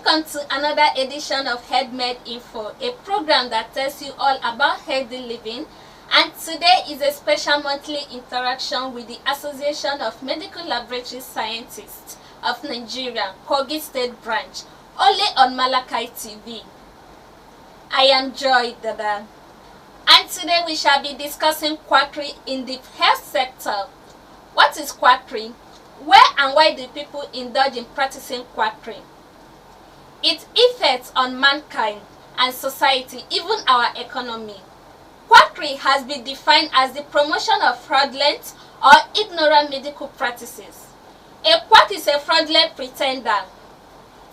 Welcome to another edition of HealthMed Info, a program that tells you all about healthy living. And today is a special monthly interaction with the Association of Medical Laboratory Scientists of Nigeria, Kogi State Branch, only on Malakai TV. I am Joy Dada. And today we shall be discussing quackery in the health sector. What is quackery? Where and why do people indulge in practicing quackery? Its effects on mankind and society, even our economy. Quackery has been defined as the promotion of fraudulent or ignorant medical practices. A quack is a fraudulent pretender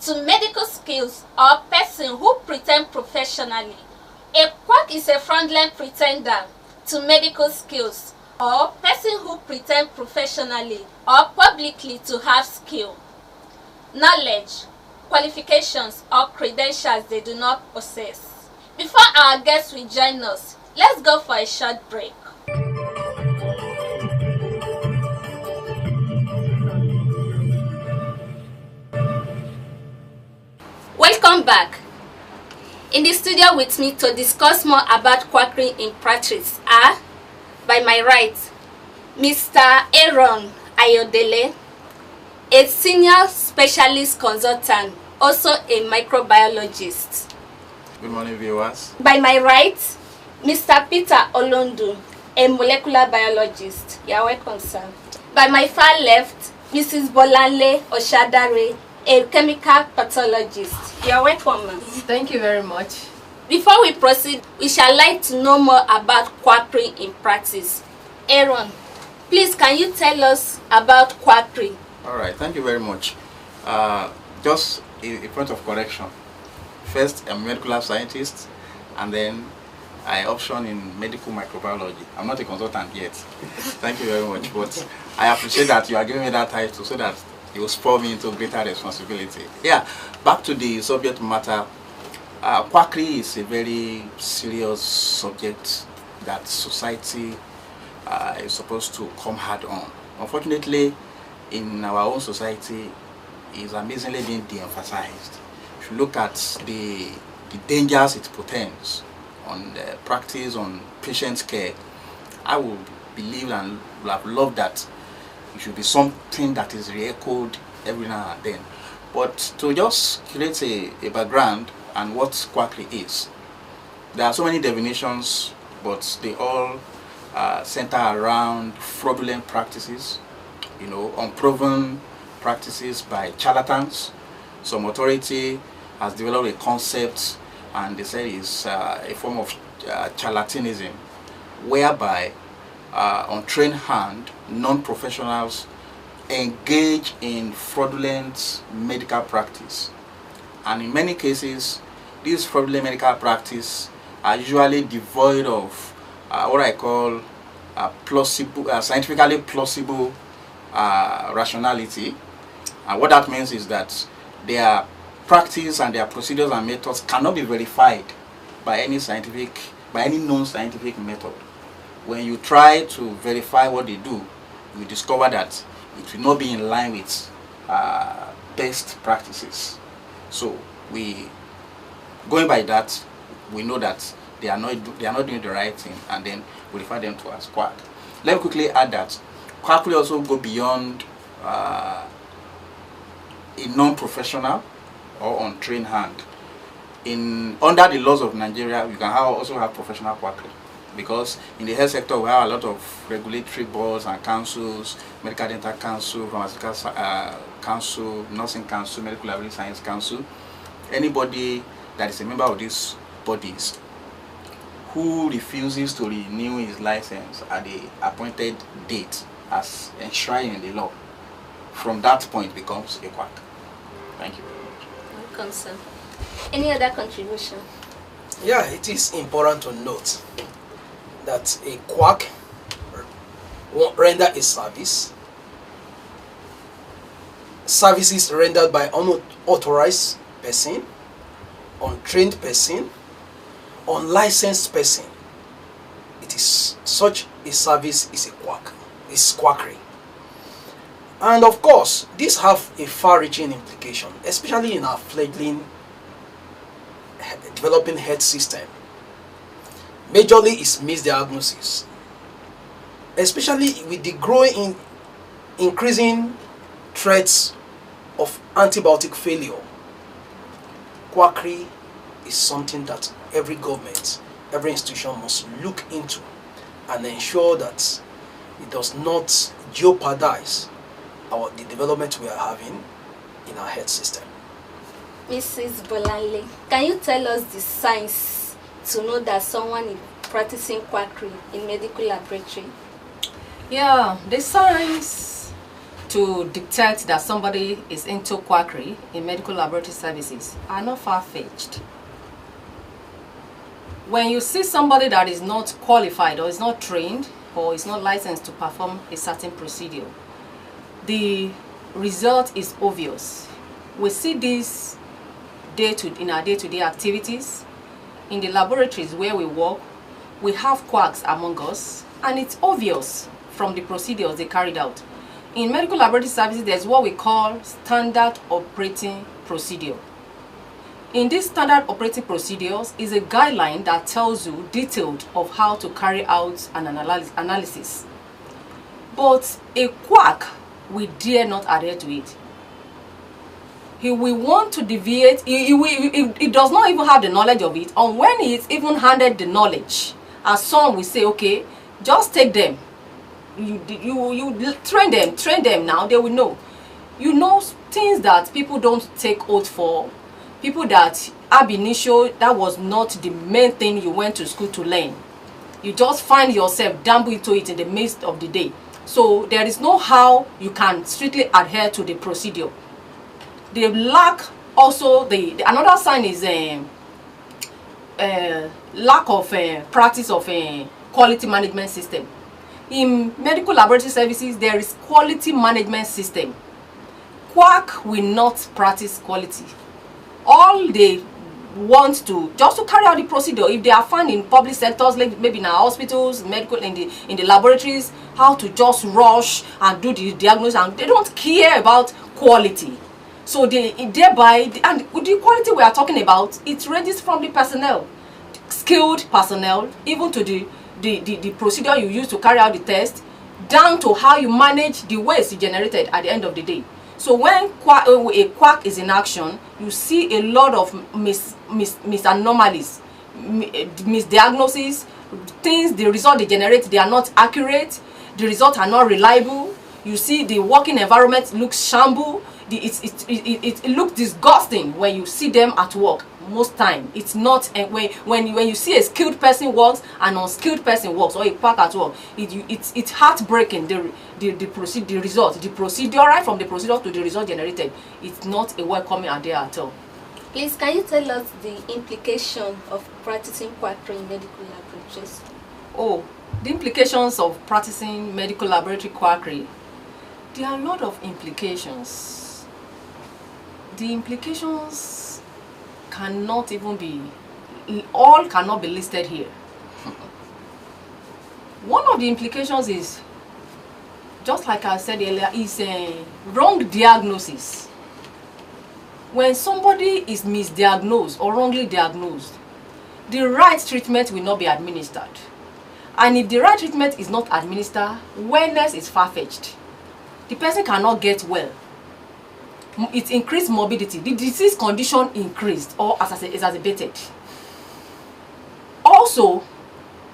to medical skills or person who pretend professionally. A quack is a fraudulent pretender to medical skills or person who pretend professionally or publicly to have skill, knowledge, qualifications or credentials they do not possess. Before our guests will join us, let's go for a short break. Welcome back. In the studio with me to discuss more about quackery in practice are, by my right, Mr. Aaron Ayodele, a senior specialist consultant, also a microbiologist. Good morning, viewers. By my right, Mr. Peter Olondu, a molecular biologist. You are welcome, sir. By my far left, Mrs. Bolanle Oshadare, a chemical pathologist. You are welcome, ma'am. Thank you very much. Before we proceed, we shall like to know more about quackery in practice. Aaron, please can you tell us about quackery? All right, thank you very much. Just a point of correction. First, I'm a medical lab scientist, and then I option in medical microbiology. I'm not a consultant yet. Thank you very much, but I appreciate that you are giving me that title so that you will spur me into greater responsibility. Yeah, back to the subject matter. Quackery is a very serious subject that society is supposed to come hard on. Unfortunately, in our own society, is amazingly being de-emphasized. If you look at the dangers it portends on the practice, on patient care, I would believe and would have loved that it should be something that is re-echoed every now and then. But to just create a background and what quackery is, there are so many definitions, but they all center around fraudulent practices, unproven practices by charlatans. Some authority has developed a concept, and they say it's a form of charlatanism, whereby untrained hand, non-professionals engage in fraudulent medical practice. And in many cases, these fraudulent medical practice are usually devoid of what I call scientifically plausible rationality. And what that means is that their practice and their procedures and methods cannot be verified by any known scientific method. When you try to verify what they do, you discover that it will not be in line with best practices. So going by that, we know that they are not doing the right thing, and then we refer them to as quack. Let me quickly add that quackery also go beyond a non-professional or untrained hand. Under the laws of Nigeria, you can also have professional quackery, because in the health sector we have a lot of regulatory boards and councils: Medical Dental Council, Pharmaceutical Council, Nursing Council, Medical Laboratory Science Council. Anybody that is a member of these bodies who refuses to renew his license at the appointed date as enshrined in the law, from that point becomes a quack. Thank you very much. Welcome, sir. Any other contribution? Yeah, it is important to note that a quack render a service. Services rendered by unauthorized person, untrained person, unlicensed person. It is such a service is a quack. It's quackery. And of course, these have a far-reaching implication, especially in our fledgling developing health system. Majorly is misdiagnosis, especially with the growing increasing threats of antibiotic failure. Quackery is something that every government, every institution must look into and ensure that it does not jeopardize the development we are having in our health system. Mrs. Bolanle, can you tell us the signs to know that someone is practicing quackery in medical laboratory? Yeah, the signs to detect that somebody is into quackery in medical laboratory services are not far-fetched. When you see somebody that is not qualified or is not trained or is not licensed to perform a certain procedure, the result is obvious. We see this in our day-to-day activities. In the laboratories where we work, we have quacks among us, and it's obvious from the procedures they carried out. In medical laboratory services, there's what we call standard operating procedure. In this standard operating procedures is a guideline that tells you detailed of how to carry out an analysis. But a quack, we dare not adhere to it. He will want to deviate. He does not even have the knowledge of it. And when he is even handed the knowledge, as some will say, okay, just take them. You train them now, they will know. You know things that people don't take oath for. People that ab initio, that was not the main thing you went to school to learn. You just find yourself dabble into it in the midst of the day. So there is no how you can strictly adhere to the procedure. They lack also another sign is lack of practice of quality management system. In medical laboratory services, there is quality management system. Quack will not practice quality. All they want to just to carry out the procedure. If they are found in public sectors, like maybe in our hospitals, medical in the laboratories, how to just rush and do the diagnosis, and they don't care about quality. So they thereby, and the quality we are talking about, it ranges from the personnel, skilled personnel, even to the procedure you use to carry out the test, down to how you manage the waste you generated at the end of the day. So when a quack is in action, you see a lot of anomalies, misdiagnoses, things, the result they generate, they are not accurate, the results are not reliable. You see the working environment looks shamble. It looks disgusting when you see them at work. Most time it's not when you see a skilled person works and an unskilled person works, or a quack at work, it's heartbreaking. The procedure, right from the procedure to the result generated, it's not a welcoming idea at all. Please, can you tell us the implication of practicing quackery in medical laboratories? Oh, the implications of practicing medical laboratory quackery. There are a lot of implications. The implications cannot even be, all cannot be listed here. One of the implications is, just like I said earlier, is a wrong diagnosis. When somebody is misdiagnosed or wrongly diagnosed, the right treatment will not be administered. And if the right treatment is not administered, wellness is far-fetched. The person cannot get well. It increased morbidity. The disease condition increased or exacerbated. Also,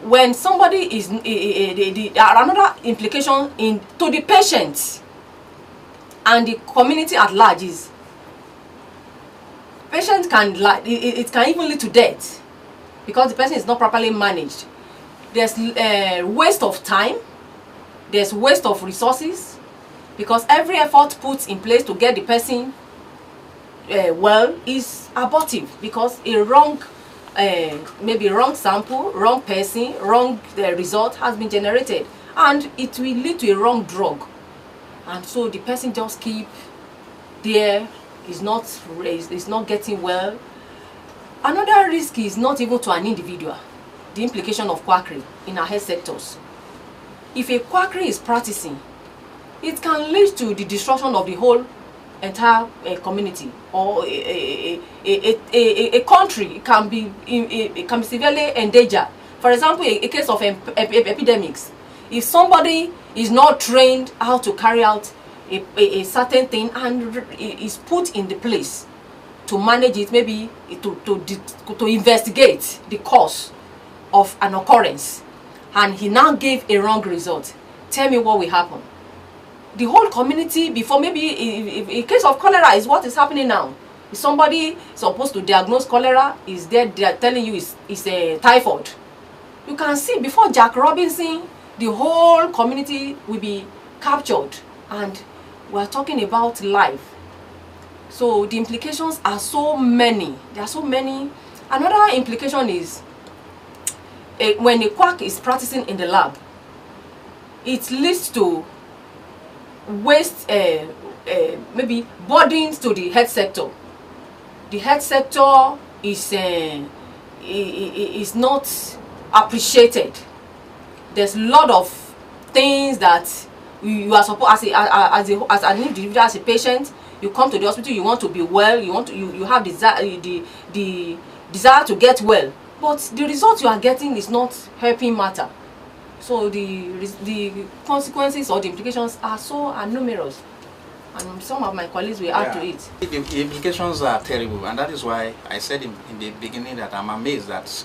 when somebody is another implication to the patient and the community at large is, patient can it can even lead to death because the person is not properly managed. There's waste of time. There's waste of resources. Because every effort put in place to get the person well is abortive, because a wrong, maybe wrong sample, wrong person, wrong result has been generated, and it will lead to a wrong drug, and so the person just keep there, is not getting well. Another risk is not even to an individual. The implication of quackery in our health sectors. If a quackery is practicing, it can lead to the destruction of the whole entire community or a country. It can be severely endangered. For example, a case of epidemics. If somebody is not trained how to carry out a certain thing and is put in the place to manage it, maybe to investigate the cause of an occurrence, and he now gave a wrong result, tell me what will happen. The whole community, before, maybe if a case of cholera is what is happening now. If somebody supposed to diagnose cholera, is there, they are telling you it's a typhoid. You can see before Jack Robinson, the whole community will be captured, and we are talking about life. So the implications are so many. There are so many. Another implication is when a quack is practicing in the lab, it leads to waste, maybe burdens to the health sector. The health sector is not appreciated. There's a lot of things that you are supposed, as an individual, as a patient, you come to the hospital, you want to be well, you have the desire to get well, but the result you are getting is not helping matter. So the consequences or the implications are numerous, and some of my colleagues will add to it. The implications are terrible, and that is why I said in the beginning that I'm amazed that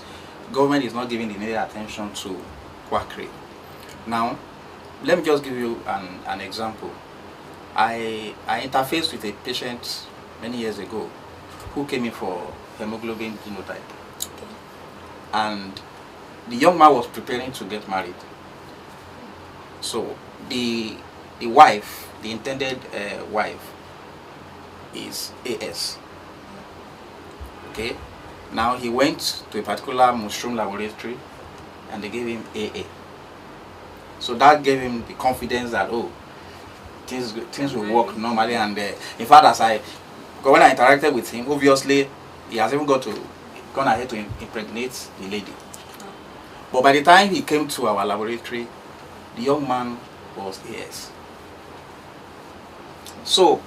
government is not giving the needed attention to quackery. Now, let me just give you an example. I interfaced with a patient many years ago who came in for hemoglobin genotype. Okay. And the young man was preparing to get married. So the wife, the intended wife, is AS. Okay. Now he went to a particular mushroom laboratory and they gave him AA. So that gave him the confidence that, oh, things will work normally. And in fact, when I interacted with him, obviously he has even gone ahead to impregnate the lady. But by the time he came to our laboratory, the young man was AS. So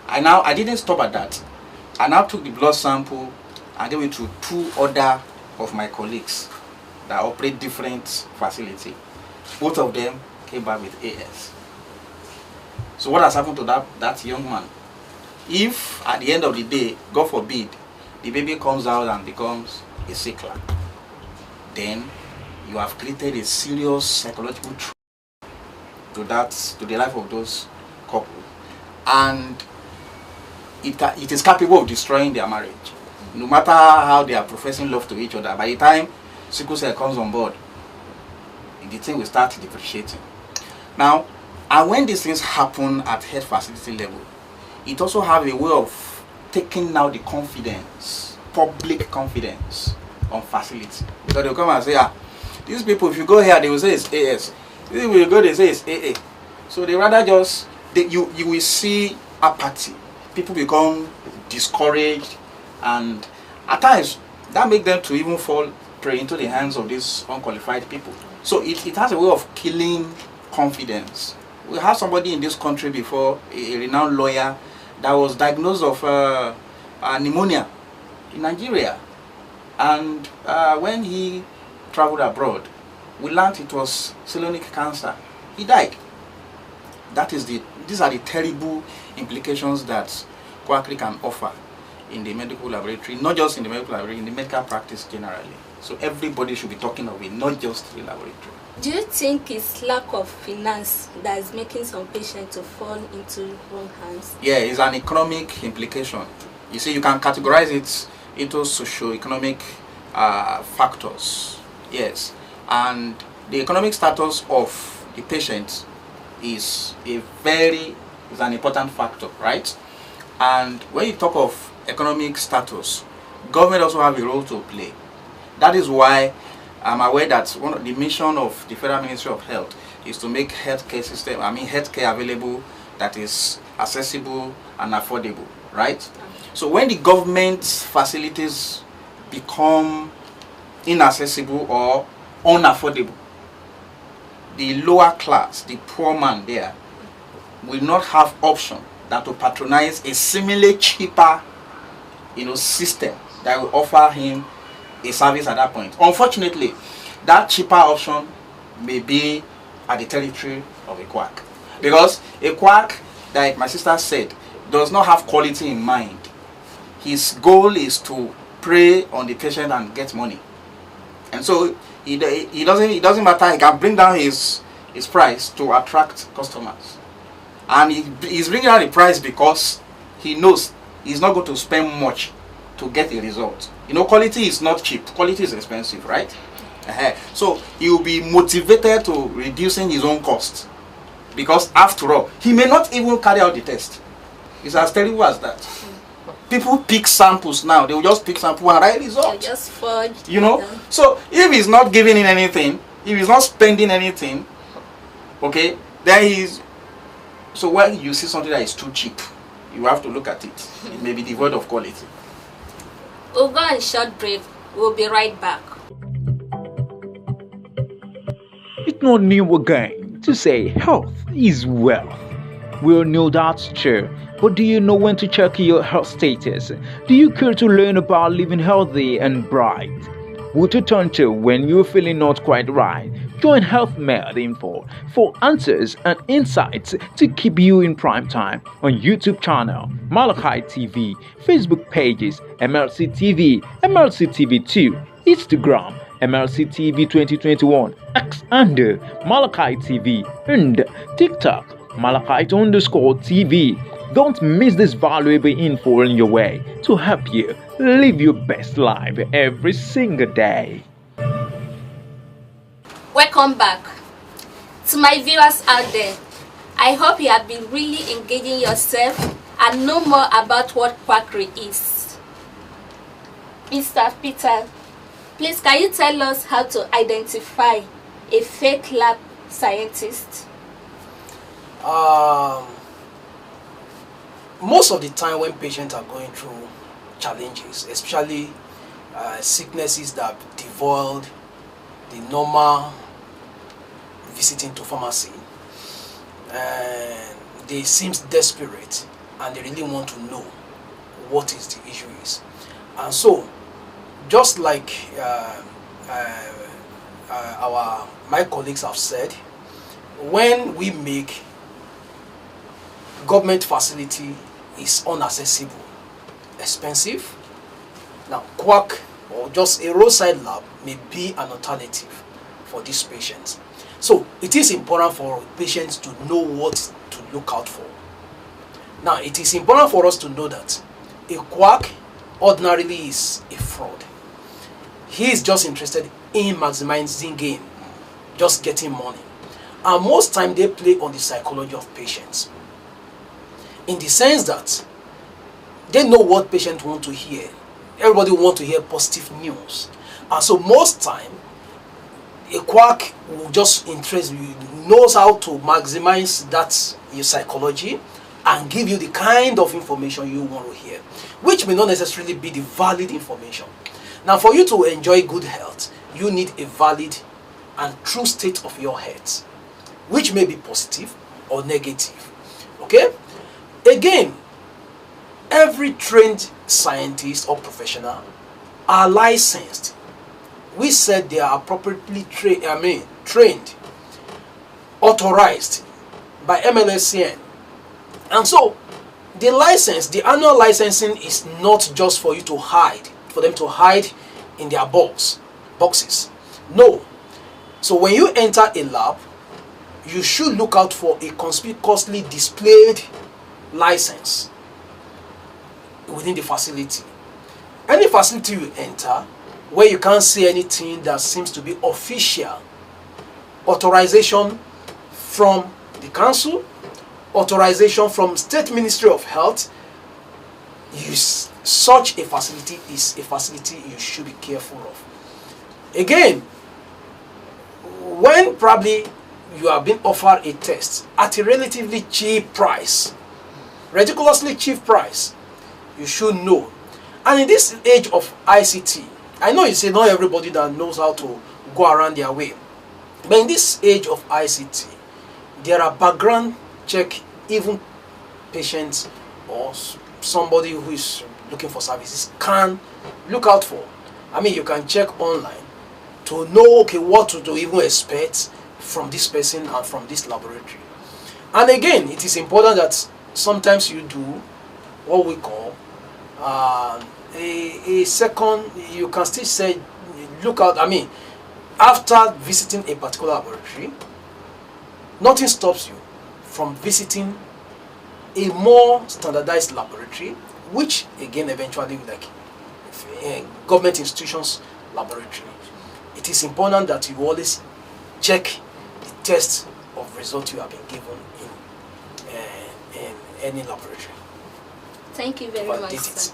I didn't stop at that. I now took the blood sample and gave it to 2 other of my colleagues that operate different facilities. Both of them came back with AS. So what has happened to that young man? If at the end of the day, God forbid, the baby comes out and becomes a sickler, then you have created a serious psychological trauma to the life of those couple, and it is capable of destroying their marriage. No matter how they are professing love to each other, by the time sickle cell comes on board, the thing will start depreciating. Now, and when these things happen at health facility level, it also has a way of taking now the confidence, public confidence on facility. Because they'll come and say, these people, if you go here, they will say it's AS. If you go, they say it's AA. So they rather just, you will see apathy. People become discouraged, and at times, that makes them to even fall prey into the hands of these unqualified people. So it has a way of killing confidence. We have somebody in this country before, a renowned lawyer, that was diagnosed of pneumonia in Nigeria. And when he traveled abroad, we learned it was colonic cancer. He died. These are the terrible implications that quackery can offer in the medical laboratory, not just in the medical laboratory, in the medical practice generally. So everybody should be talking of it, not just the laboratory. Do you think it's lack of finance that is making some patients to fall into wrong hands? Yeah, it's an economic implication. You see, you can categorize it into socio-economic factors. Yes, and the economic status of the patient is an important factor, right? And when you talk of economic status, government also have a role to play. That is why I'm aware that one of the mission of the Federal Ministry of Health is to make healthcare available that is accessible and affordable, right? So when the government facilities become inaccessible or unaffordable, the lower class, the poor man there, will not have option than to patronize a similarly cheaper, system that will offer him a service at that point. Unfortunately, that cheaper option may be at the territory of a quack, because a quack, like my sister said, does not have quality in mind. His goal is to prey on the patient and get money, and so it doesn't matter. He can bring down his price to attract customers, and he's bringing down the price because he knows he's not going to spend much to get a result. Quality is not cheap. Quality is expensive, right? So he will be motivated to reducing his own cost, because after all, he may not even carry out the test. It's as terrible as that. People pick samples now. They will just pick sample and write results. Just forge. So if he's not giving in anything, if he's not spending anything, okay, then so when you see something that is too cheap, you have to look at it. It may be devoid of quality. We'll go on a short break. We'll be right back. It's not new again to say health is wealth. We all know that's true. But do you know when to check your health status? Do you care to learn about living healthy and bright? Who to turn to when you're feeling not quite right? Join Health Med Info for answers and insights to keep you in prime time on YouTube channel, Malachi TV, Facebook pages, MLC TV, MLC TV2, Instagram, MLC TV 2021, X under Malachi TV, and TikTok, Malachite_TV. Don't miss this valuable info in your way to help you live your best life every single day. Welcome back. To my viewers out there, I hope you have been really engaging yourself and know more about what quackery is. Mr. Peter, please can you tell us how to identify a fake lab scientist? Most of the time when patients are going through challenges, especially sicknesses that devoid the normal visiting to pharmacy, and they seem desperate and they really want to know what is the issue is. And so, just like my colleagues have said, when we make government facility is unaccessible, expensive, now quack or just a roadside lab may be an alternative for these patients. So it is important for patients to know what to look out for. Now it is important for us to know that a quack ordinarily is a fraud. He is just interested in maximizing gain, just getting money. And most time they play on the psychology of patients, in the sense that they know what patients want to hear. Everybody wants to hear positive news. And so most time, a quack will just interest you, knows how to maximize that your psychology and give you the kind of information you want to hear, which may not necessarily be the valid information. Now for you to enjoy good health, you need a valid and true state of your health, which may be positive or negative. Okay? Again, every trained scientist or professional are licensed. We said they are appropriately trained, authorized by MLSCN. And so, the license, the annual licensing is not just for you to hide, for them to hide in their boxes. No. So when you enter a lab, you should look out for a conspicuously displayed license within the facility. Any facility you enter where you can't see anything that seems to be official, authorization from the council, authorization from State Ministry of Health, such a facility is a facility you should be careful of. Again, when probably you are being offered a test at a relatively cheap price, ridiculously cheap price, you should know. And in this age of ICT, I know you say not everybody that knows how to go around their way, but in this age of ICT, there are background check even patients or somebody who is looking for services can look out for. I mean, you can check online to know, okay, what to even expect from this person and from this laboratory. And again, it is important that sometimes you do what we call a second, you can still say, look out, I mean, after visiting a particular laboratory, nothing stops you from visiting a more standardized laboratory, which again eventually like government institutions laboratory. It is important that you always check the test of result you have been given in any laboratory. Thank you very much, sir.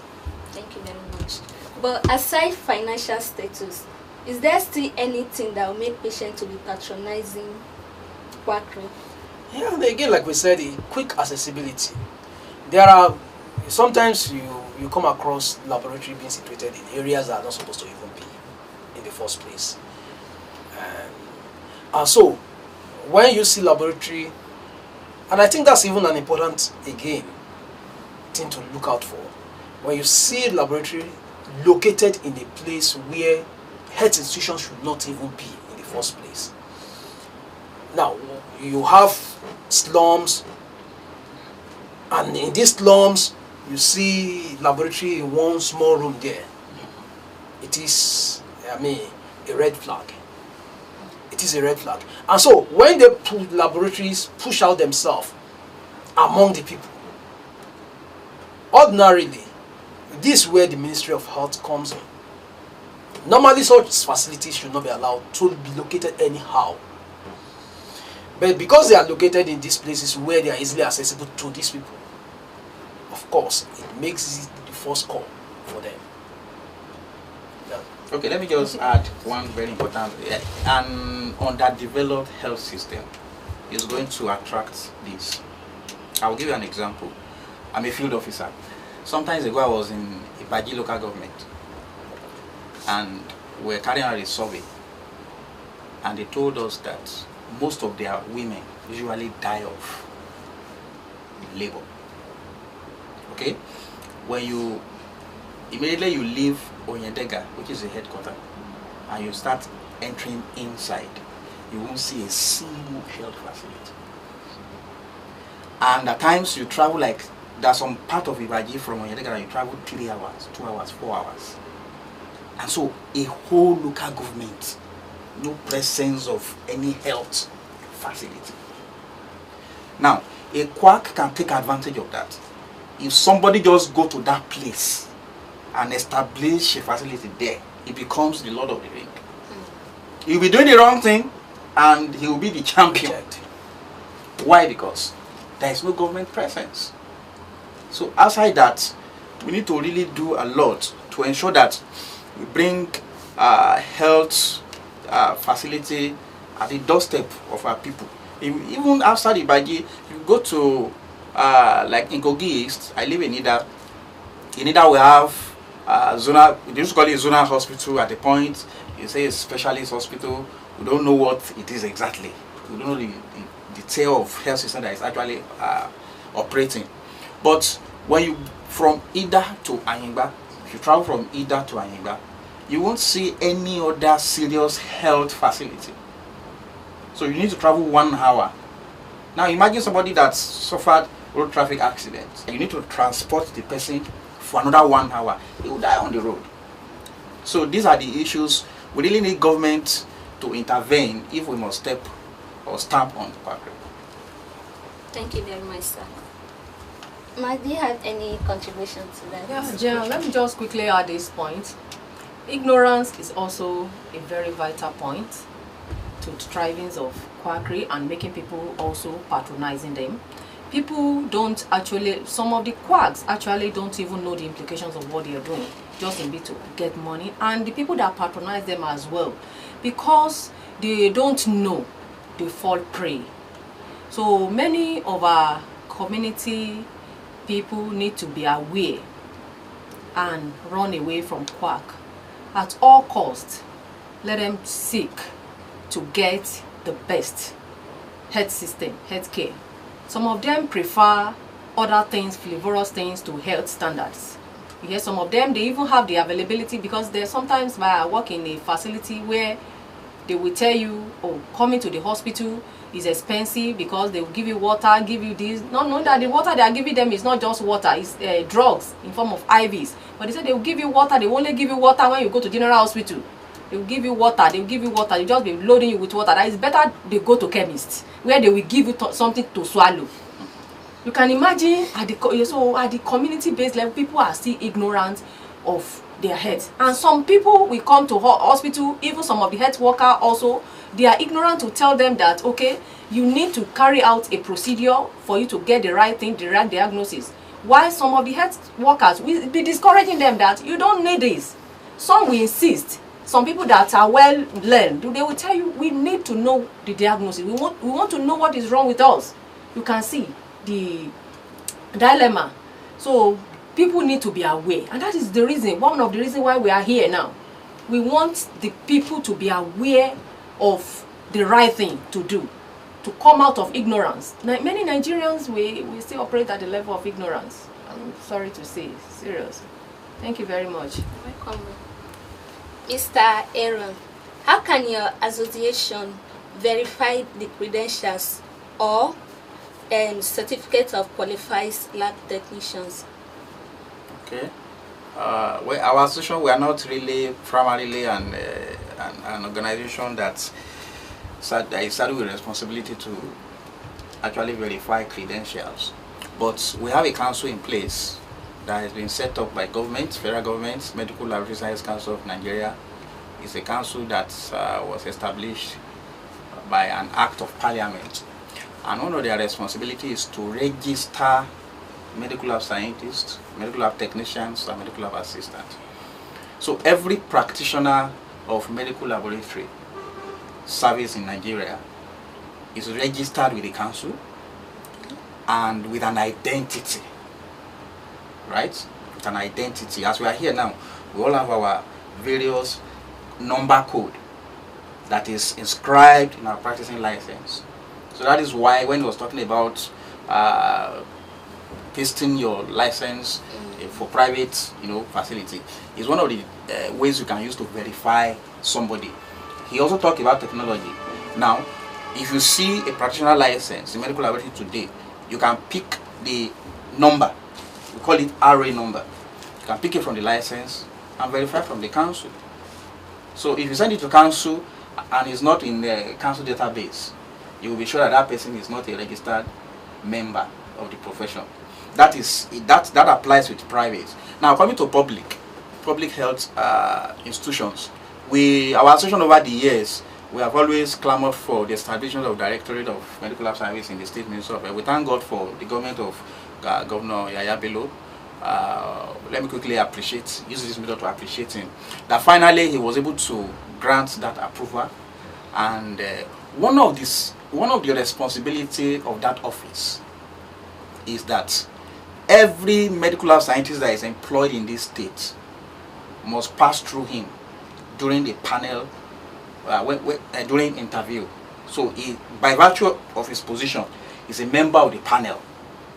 Thank you very much. But aside financial status, is there still anything that will make patients to be patronizing Quackery? Yeah, and again, like we said, the quick accessibility. There are sometimes you come across laboratory being situated in areas that are not supposed to even be in the first place. And so when you see laboratory, and I think that's even an important again thing to look out for, when you see laboratory located in a place where health institutions should not even be in the first place. Now you have slums, and in these slums you see laboratory in one small room there. It is, I mean, a red flag. It is a red flag. And so when the laboratories push out themselves among the people, ordinarily, this is where the Ministry of Health comes in. Normally such facilities should not be allowed to be located anyhow. But because they are located in these places where they are easily accessible to these people, of course, it makes it the first call for them. Yeah. Okay, let me just add one very important. An underdeveloped health system is going to attract this. I'll give you an example. I'm a field officer. Sometimes ago I was in Ibaji local government, and we're carrying out a survey, and they told us that most of their women usually die of labor. Okay? When you immediately you leave Onyedega, which is the headquarters, and you start entering inside, you won't see a single health facility. And at times you travel, like there's some part of Ibaji from Onyedega that you travel 3 hours, 2 hours, 4 hours. And so a whole local government, no presence of any health facility. Now, a quack can take advantage of that. If somebody just go to that place and establish a facility there, it becomes the Lord of the Ring. He'll be doing the wrong thing and he will be the champion. Why? Because there is no government presence. So outside that, we need to really do a lot to ensure that we bring health facility at the doorstep of our people. Even outside Ibaji, you go to like in Kogi East, I live in Ida. In Ida we have zonal, we used to call it zonal hospital. At the point you say a specialist hospital, we don't know what it is exactly. We don't know the detail of health system that is actually operating. But when you from Ida to Anyigba, if you travel from Ida to Anyigba, you won't see any other serious health facility. So you need to travel 1 hour. Now imagine somebody that suffered road traffic accident. You need to transport the person for another 1 hour. He will die on the road. So these are the issues. We really need government to intervene if we must step or stamp on Quackery. Thank you very much, sir. Ma, do you have any contribution to that? Yeah, Jen, let me just quickly add this point. Ignorance is also a very vital point to the thrivings of Quackery and making people also patronizing them. People don't actually, some of the quacks actually don't even know the implications of what they are doing, just in bit to get money. And the people that patronize them as well, because they don't know, they fall prey. So many of our community people need to be aware and run away from quack at all costs. Let them seek to get the best health system, health care Some of them prefer other things, flavorous things to health standards. You hear some of them, they even have the availability, because there's sometimes I work in a facility where they will tell you, oh, coming to the hospital is expensive because they will give you water, give you this. Not knowing that the water they are giving them is not just water, it's drugs in form of IVs. But they say they will give you water, they will only give you water when you go to general hospital. They will give you water, they will give you water, they just be loading you with water. That is better they go to chemists, where they will give you something to swallow. You can imagine at the community-based level, people are still ignorant of their health. And some people will come to hospital, even some of the health workers also, they are ignorant to tell them that, okay, you need to carry out a procedure for you to get the right thing, the right diagnosis. While some of the health workers will be discouraging them that you don't need this. Some will insist. Some people that are well learned, they will tell you, we need to know the diagnosis. We want to know what is wrong with us. You can see the dilemma. So people need to be aware, and that is the reason, one of the reasons why we are here now. We want the people to be aware of the right thing to do, to come out of ignorance. Now, many Nigerians, we still operate at the level of ignorance. I'm sorry to say, serious. Thank you very much. Welcome. Mr. Aaron, how can your association verify the credentials or certificate of qualified lab technicians? Okay. Well, our association, we are not really primarily an organization that is saddled with responsibility to actually verify credentials. But we have a council in place that has been set up by government, federal government. Medical Laboratory Science Council of Nigeria is a council that was established by an act of parliament. And one of their responsibilities is to register medical lab scientists, medical lab technicians, and medical lab assistants. So every practitioner of medical laboratory service in Nigeria is registered with the council and with an identity, right? With an identity. As we are here now, we all have our various number code that is inscribed in our practicing license. So that is why when he was talking about pasting your license for private, facility, is one of the ways you can use to verify somebody. He also talked about technology. Now, if you see a practitioner license in medical laboratory today, you can pick the number. We call it array number. You can pick it from the license and verify from the council. So if you send it to council and it's not in the council database, you will be sure that that person is not a registered member of the profession. That applies with private. Now, coming to public health institutions, our association over the years, we have always clamored for the establishment of Directorate of Medical Lab Service in the State Ministry of Health. We thank God for the government of Governor Yaya Bello. Let me quickly use this method to appreciate him. That finally he was able to grant that approval, and one of the responsibility of that office is that every medical lab scientist that is employed in this state must pass through him during the panel, during interview. So by virtue of his position, he's a member of the panel.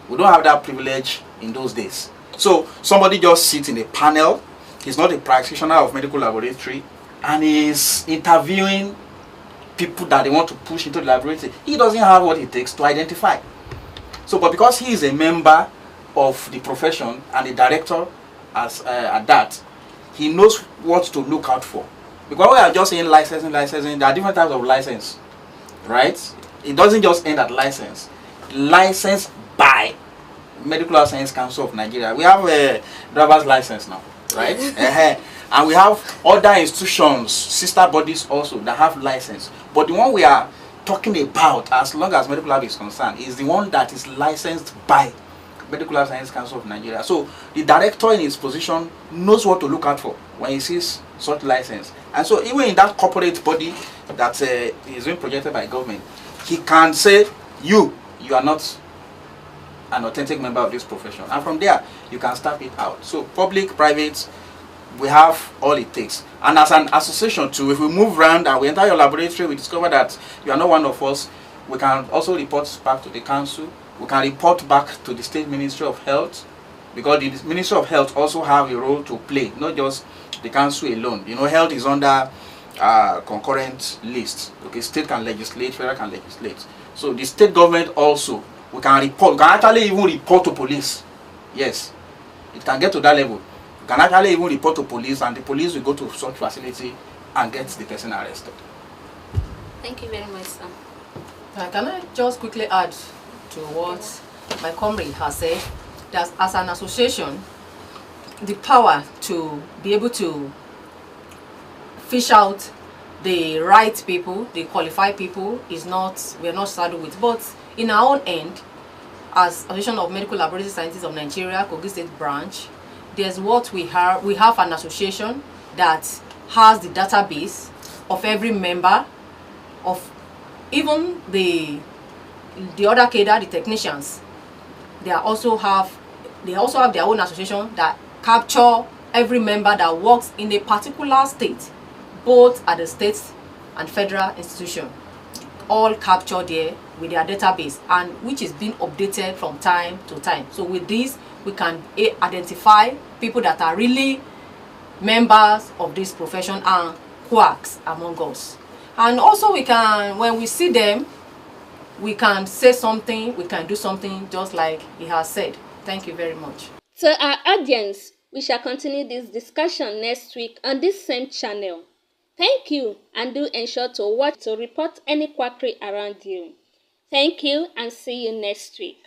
We don't have that privilege in those days. So somebody just sits in a panel, he's not a practitioner of medical laboratory, and he's interviewing people that they want to push into the laboratory. He doesn't have what it takes to identify. So, but because he is a member of the profession and a director at that, he knows what to look out for. Because we are just saying licensing, there are different types of license, right? It doesn't just end at license. License by Medical Lab Science Council of Nigeria. We have a driver's license now, right? And we have other institutions, sister bodies also, that have license. But the one we are talking about, as long as Medical Lab is concerned, is the one that is licensed by Medical Lab Science Council of Nigeria. So the director in his position knows what to look out for when he sees such license. And so even in that corporate body that is being projected by government, he can say, you are not an authentic member of this profession. And from there, you can stamp it out. So public, private, we have all it takes. And as an association too, if we move around and we enter your laboratory, we discover that you are not one of us, we can also report back to the council we can report back to the State Ministry of Health, because the Ministry of Health also have a role to play, not just the council alone. You know, health is under concurrent list. Okay, state can legislate, federal can legislate. So the state government also, we can report, we can actually even report to police. Yes, it can get to that level. You can actually even report to police, and the police will go to such facility and get the person arrested. Thank you very much, sir. Can I just quickly add to what my comrade has said? That as an association, the power to be able to fish out the right people, the qualified people, is not, we are not saddled with. But in our own end, as Association of Medical Laboratory Scientists of Nigeria, Kogi State branch, there's what we have. We have an association that has the database of every member, of even the other cadre, the technicians. They also have their own association that capture every member that works in a particular state, both at the state and federal institution, all captured there with their database, and which is being updated from time to time. So with this, we can identify people that are really members of this profession and quacks among us. And also we can, when we see them, we can say something, we can do something, just like he has said. Thank you very much. To our audience, we shall continue this discussion next week on this same channel. Thank you, and do ensure to watch to report any quackery around you. Thank you, and see you next week.